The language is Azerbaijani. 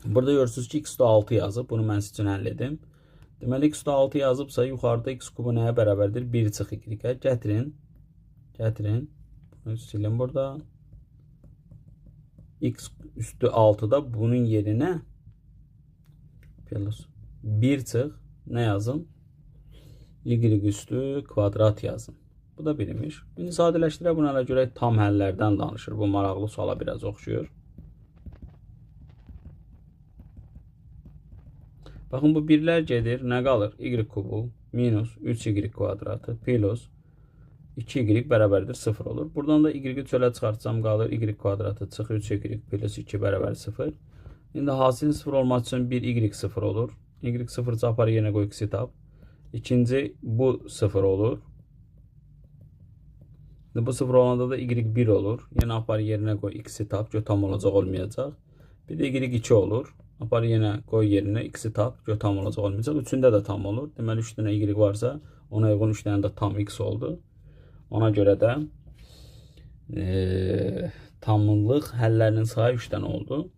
Burada görürsünüz ki x üstü 6 yazıb. Bunu mən sizin həll edim. Deməli x üstü 6 yazıbsa yuxarıda x kubu nəyə bərabərdir? 1 çıx y-ə. Gətirin. Bunu silin burada. X üstü 6'da bunun yerine 1 çıx nə yazın? Y üstü kvadrat yazın. Bu da birmiş. İndi sadələşdirə buna görə tam həllərdən danışır. Bu maraqlı suala biraz oxşuyur. Baxın bu birlər gedir. Nə qalır? Y kubu minus 3y kvadratı plus 2y bərabərdir 0 olur. Buradan da y-i çölə çıxartsam qalır. Y kvadratı çıx 3y plus 2 bərabər 0. İndi hasilin 0 olması üçün 1 y 0 olur. Y 0 çapar yerine qoy x-i tap. İkinci bu 0 olur. Şimdi bu 0 olanda da y 1 olur. Yine apar yerine koy x'i tap. Tam olacaq olmayacaq. Bir de y 2 olur. Apar yine koy yerine x'i tap. Tam olacaq olmayacaq. Üçündə də tam olur. Deməli 3 dənə y varsa ona uyğun 3 dənə də tam x oldu. Ona görə də tamlıq həllərinin sayı 3 dənə oldu.